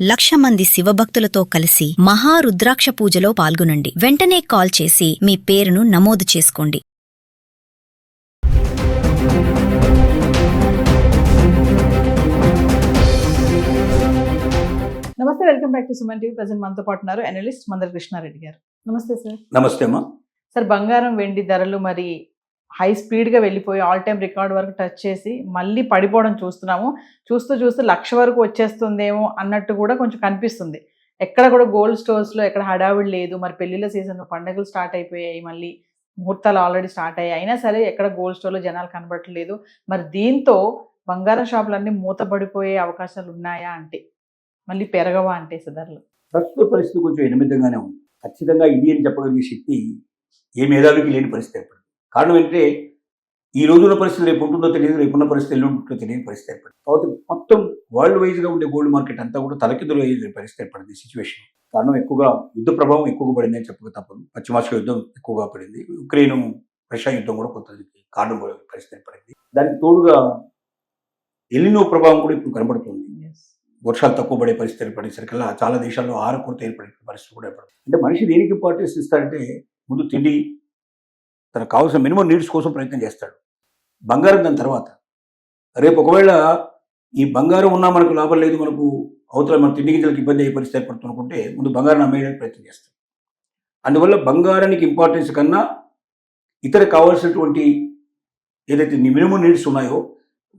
1,00,000 మంది శివభక్తులతో కలిసి మహారుద్రాక్ష పూజలో పాల్గొనండి. వెంటనే కాల్ చేసి మీ పేరును నమోదు చేసుకోండి. నమస్తే, welcome back to Suman TV. Present మనతో పాటు ఉన్నారు అనలిస్ట్ మందర కృష్ణారెడ్డి గారు. నమస్తే సార్. నమస్తే అమ్మా. సార్, బంగారం వెండి ధరలు మరి హై స్పీడ్గా వెళ్ళిపోయి ఆల్ టైమ్ రికార్డ్ వరకు టచ్ చేసి మళ్ళీ పడిపోవడం చూస్తున్నాము. చూస్తూ 1,00,000 వరకు వచ్చేస్తుందేమో అన్నట్టు కూడా కొంచెం కనిపిస్తుంది. ఎక్కడ కూడా గోల్డ్ స్టోర్స్లో ఎక్కడ హడావిడి లేదు. మరి పెళ్లిళ్ళ సీజన్, పండుగలు స్టార్ట్ అయిపోయాయి, మళ్ళీ ముహూర్తాలు ఆల్రెడీ స్టార్ట్ అయ్యాయి. అయినా సరే ఎక్కడ గోల్డ్ స్టోర్లో జనాలు కనబడట్లేదు. మరి దీంతో బంగారం షాపులన్నీ మూతపడిపోయే అవకాశాలు ఉన్నాయా అంటే, మళ్ళీ పెరగవా అంటే ధరలు? ప్రస్తుత పరిస్థితి కొంచెం ఎనిమిదిగానే ఉంది. ఖచ్చితంగా ఇది అని చెప్పగలిగే శక్తి ఏ మేధావికి లేని పరిస్థితి ఏర్పడింది. కారణం ఏంటంటే ఈ రోజున్న పరిస్థితి రేపు ఉంటుందో తెలియదు, రేపున్న పరిస్థితి ఎల్లుంటుందో తెలియని పరిస్థితి ఏర్పడింది. కాబట్టి మొత్తం వరల్డ్ వైజ్గా ఉండే గోల్డ్ మార్కెట్ అంతా కూడా తలకిందులు అయ్యే పరిస్థితి ఏర్పడింది సిచ్యువేషన్. కారణం ఎక్కువగా యుద్ధ ప్రభావం ఎక్కువగా పడింది అని చెప్పక తప్పదు. పశ్చిమాసియా యుద్ధం ఎక్కువగా పడింది, ఉక్రెయిన్ రష్యా యుద్ధం కూడా కొంత కారణం పరిస్థితి ఏర్పడింది. దానికి తోడుగా ఎల్నినో ప్రభావం కూడా ఇప్పుడు కనబడుతుంది. వర్షాలు తక్కువ పడే పరిస్థితి ఏర్పడేసరికల్లా చాలా దేశాల్లో ఆహార కొరత ఏర్పడే పరిస్థితి కూడా ఏర్పడుతుంది. అంటే మనిషి దేనికి ఇంపార్టెన్స్ ఇస్తారంటే, ముందు తిండి, తనకు కావాల్సిన మినిమం నీడ్స్ కోసం ప్రయత్నం చేస్తాడు. బంగారం దాని తర్వాత. రేపు ఒకవేళ ఈ బంగారం ఉన్నా మనకు లాభం లేదు, మనకు అవతల మన తిండి గింజలకు ఇబ్బంది అయ్యే పరిస్థితి ఏర్పడుతుంది అనుకుంటే ముందు బంగారం అమ్మేయడానికి ప్రయత్నం చేస్తాడు. అందువల్ల బంగారానికి ఇంపార్టెన్స్ కన్నా ఇతర కావాల్సినటువంటి ఏదైతే మినిమం నీడ్స్ ఉన్నాయో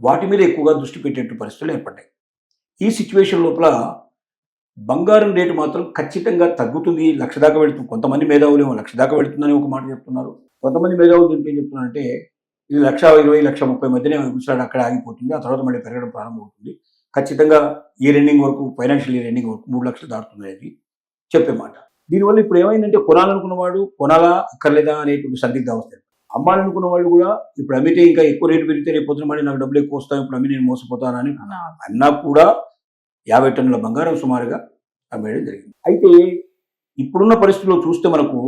వాటి మీద ఎక్కువగా దృష్టి పెట్టేటువంటి పరిస్థితులు ఏర్పడ్డాయి. ఈ సిచ్యువేషన్ లోపల బంగారం రేటు మాత్రం ఖచ్చితంగా తగ్గుతుంది, 1,00,000 దాకా వెళుతుంది. కొంతమంది మేధావులు ఏమో 1,00,000 దాకా వెళుతుందని ఒక మాట చెప్తున్నారు. కొంతమంది మేధావులు దీంట్లో ఏం చెప్తున్నారంటే ఇది 1,20,000, 1,30,000 మధ్యనే విషయాలు అక్కడ ఆగిపోతుంది, ఆ తర్వాత మళ్ళీ పెరగడం ప్రారంభమవుతుంది. ఖచ్చితంగా ఇయర్ ఎండింగ్ వరకు, ఫైనాన్షియల్ ఇయర్ ఎండింగ్ వరకు 3,00,000 దాటుతుంది అనేది చెప్పే మాట. దీనివల్ల ఇప్పుడు ఏమైందంటే కొనాలనుకున్నవాడు కొనాలా అక్కర్లేదా అనేటువంటి సందిగ్ధావస్థ. అమ్మాలనుకున్న వాళ్ళు కూడా ఇప్పుడు అమ్మితే ఇంకా ఎక్కువ రేటు పెరిగితే రేపు పొద్దున మళ్ళీ నాకు డబ్బులు ఎక్కువ వస్తాయి, ఇప్పుడు అమ్మి నేను మోసపోతానని అన్నా కూడా 50 టన్నుల బంగారం సుమారుగా అమ్మేయడం జరిగింది. అయితే ఇప్పుడున్న పరిస్థితుల్లో చూస్తే మనకు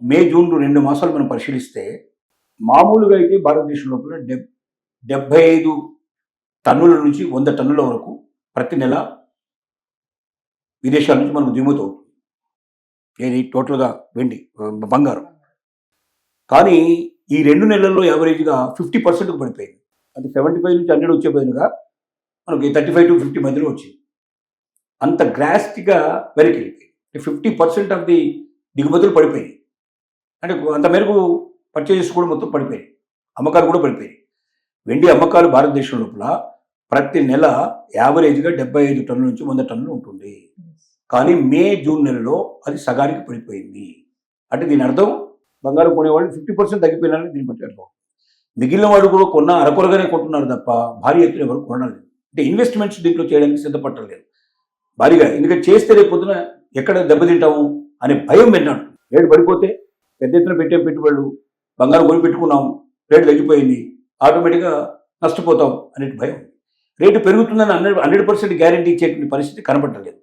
మే జూన్ 2 మాసాలు మనం పరిశీలిస్తే మామూలుగా అయితే భారతదేశం లోపల 75 టన్నుల నుంచి 100 టన్నుల వరకు ప్రతి నెల విదేశాల నుంచి మనకు దిగుమతి అవుతుంది. ఏది టోటల్గా వెండి బంగారం. కానీ ఈ 2 నెలల్లో యావరేజ్గా 50% పడిపోయింది. అంటే 75 నుంచి 100 వచ్చే బదులుగా మనకి 35 to 50 మధ్యలో వచ్చింది. అంత గ్రాస్టిక్గా వెనక్కి వెళ్ళిపోయింది. 50% ఆఫ్ ది దిగుమతులు పడిపోయాయి. అంటే అంత మేరకు పర్చేజెస్ కూడా మొత్తం పడిపోయాయి, అమ్మకాలు కూడా పడిపోయాయి. వెండి అమ్మకాలు భారతదేశం లోపల ప్రతి నెల యావరేజ్గా 75 టన్నుల నుంచి 100 టన్నులు ఉంటుంది. కానీ మే జూన్ నెలలో అది సగానికి పడిపోయింది. అంటే దీని అర్థం బంగారం కొనేవాళ్ళు 50% తగ్గిపోయినారని దీన్ని బట్టి అర్థం. మిగిలిన వాడు కూడా కొన్న అరకొరగానే కొంటున్నారు తప్ప భారీ ఎత్తున ఎవరు కొనలేదు. అంటే ఇన్వెస్ట్మెంట్స్ దీంట్లో చేయడానికి సిద్ధపట్టలేదు భారీగా. ఎందుకంటే చేస్తే రేపు పొద్దున ఎక్కడ దెబ్బతింటాము అనే భయం విన్నాడు. రేటు పడిపోతే పెద్ద ఎత్తున పెట్టే పెట్టుబడులు, బంగారం కొని పెట్టుకున్నాం, రేటు తగ్గిపోయింది, ఆటోమేటిక్గా నష్టపోతాం అనే భయం. రేటు పెరుగుతుందని 100% గ్యారంటీ ఇచ్చేటువంటి పరిస్థితి కనబడలేదు.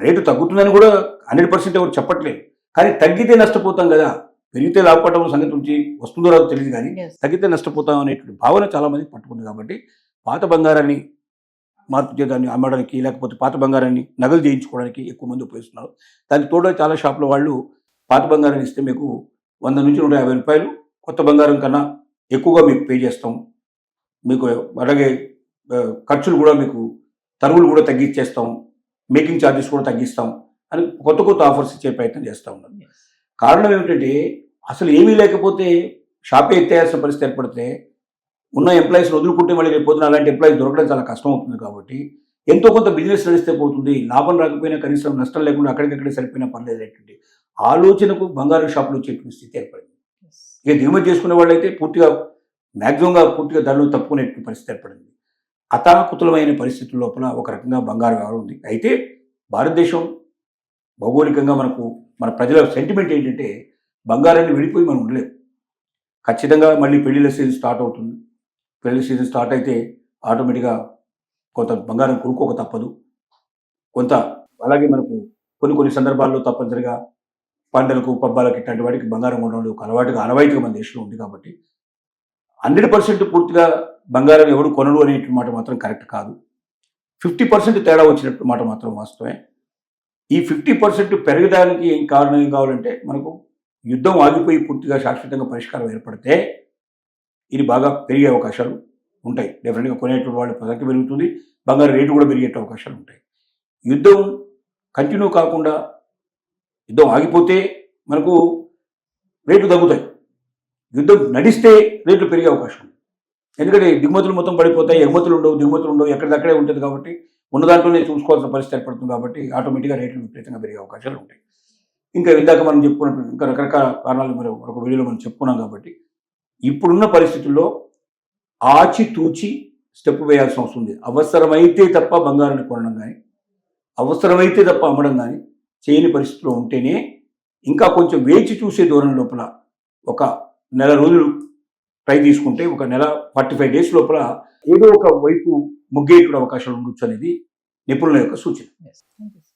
రేటు తగ్గుతుందని కూడా 100% ఎవరు చెప్పట్లేదు. కానీ తగ్గితే నష్టపోతాం కదా, పెరిగితే లాభపడడం సంగతి నుంచి వస్తుందో రాదో తెలియదు, కానీ తగ్గితే నష్టపోతాం అనేటువంటి భావన చాలామంది పట్టుకుంది. కాబట్టి పాత బంగారాన్ని మార్పు చేయడాన్ని అమ్మడానికి, లేకపోతే పాత బంగారాన్ని నగలు చేయించుకోవడానికి ఎక్కువ మంది ఉపయోగిస్తున్నారు. దానికి తోడు చాలా షాపుల వాళ్ళు పాత బంగారాన్ని ఇస్తే మీకు 100 నుంచి 150 రూపాయలు కొత్త బంగారం కన్నా ఎక్కువగా మీకు పే చేస్తాం, మీకు అలాగే ఖర్చులు కూడా మీకు తరుగులు కూడా తగ్గించేస్తాం, మేకింగ్ ఛార్జెస్ కూడా తగ్గిస్తాం అని కొత్త ఆఫర్స్ ఇచ్చే ప్రయత్నం చేస్తూ ఉన్నారు. కారణం ఏమిటంటే అసలు ఏమీ లేకపోతే షాపే ఎత్తేయాల్సిన పరిస్థితి ఏర్పడితే ఉన్న ఎంప్లాయీస్ వదులుకుంటే మళ్ళీ రేపు పొద్దున అలాంటి ఎంప్లాయీస్ దొరకడం చాలా కష్టం అవుతుంది. కాబట్టి ఎంతో కొంత బిజినెస్ నడిస్తే పోతుంది, లాభం రాకపోయినా కనీసం నష్టం లేకుండా అక్కడికక్కడే సరిపోయినా పర్లేదనేటువంటి ఆలోచనకు బంగారు షాపులు వచ్చేటువంటి స్థితి ఏర్పడింది. ఇక దిగుమతి చేసుకునే వాళ్ళు అయితే పూర్తిగా ధరలు తప్పుకునేటువంటి పరిస్థితి ఏర్పడింది. అతాకుతులమైన పరిస్థితుల లోపల ఒక రకంగా బంగారు వ్యవహారం ఉంది. అయితే భారతదేశం భౌగోళికంగా మన ప్రజల సెంటిమెంట్ ఏంటంటే బంగారాన్ని విడిపోయి మనం ఉండలేము. ఖచ్చితంగా మళ్ళీ పెళ్లిళ్ళ సీజన్ స్టార్ట్ అవుతుంది. పెళ్లి సీజన్ స్టార్ట్ అయితే ఆటోమేటిక్గా కొంత బంగారం కొనుక్కోక తప్పదు. కొంత అలాగే మనకు కొన్ని సందర్భాల్లో తప్పనిసరిగా పంటలకు, పబ్బాలకు ఇట్లాంటి వాటికి బంగారం కొనడం ఒక అలవాటుగా మన దేశంలో ఉంది. కాబట్టి 100% పూర్తిగా బంగారం ఎవడు కొనడు అనేటువంటి మాట మాత్రం కరెక్ట్ కాదు. 50% తేడా వచ్చినట్టు మాట మాత్రం వాస్తవమే. ఈ 50% పెరగడానికి ఏం కారణం ఏం కావాలంటే మనకు యుద్ధం ఆగిపోయి పూర్తిగా శాశ్వతంగా పరిష్కారం ఏర్పడితే ఇది బాగా పెరిగే అవకాశాలు ఉంటాయి. డెఫినెట్గా కొనేటువంటి వాళ్ళ సంఖ్య పెరుగుతుంది, బంగారు రేటు కూడా పెరిగే అవకాశాలు ఉంటాయి. యుద్ధం కంటిన్యూ కాకుండా యుద్ధం ఆగిపోతే మనకు రేట్లు తగ్గుతాయి, యుద్ధం నడిస్తే రేట్లు పెరిగే అవకాశం ఉంది. ఎందుకంటే దిగుమతులు మొత్తం పడిపోతాయి, ఎగుమతులు ఉండవు, దిగుమతులు ఉండవు, ఎక్కడిదక్కడే ఉంటుంది కాబట్టి ఉన్న దాంట్లోనే చూసుకోవాల్సిన పరిస్థితి ఏర్పడుతుంది. కాబట్టి ఆటోమేటిక్గా రేట్లు విపరీతంగా పెరిగే అవకాశాలు ఉంటాయి. ఇంకా ఇందాక మనం చెప్పుకున్నట్టు ఇంకా రకరకాల కారణాలు మరి ఒక వీడియోలో మనం చెప్పుకున్నాం. కాబట్టి ఇప్పుడున్న పరిస్థితుల్లో ఆచితూచి స్టెప్ వేయాల్సిన అవసరం ఉంది. అవసరమైతే తప్ప బంగారాన్ని కొనడం కానీ, అవసరమైతే తప్ప అమ్మడం కానీ చేయని పరిస్థితిలో ఉంటేనే, ఇంకా కొంచెం వేచి చూసే ధోరణి లోపల ఒక నెల రోజులు ట్రై తీసుకుంటే, ఒక నెల 45 days లోపల ఏదో ఒక వైపు మొగ్గేయడం అవకాశాలు ఉండొచ్చు అనేది నిపుణుల యొక్క సూచన. Yes. Thank you.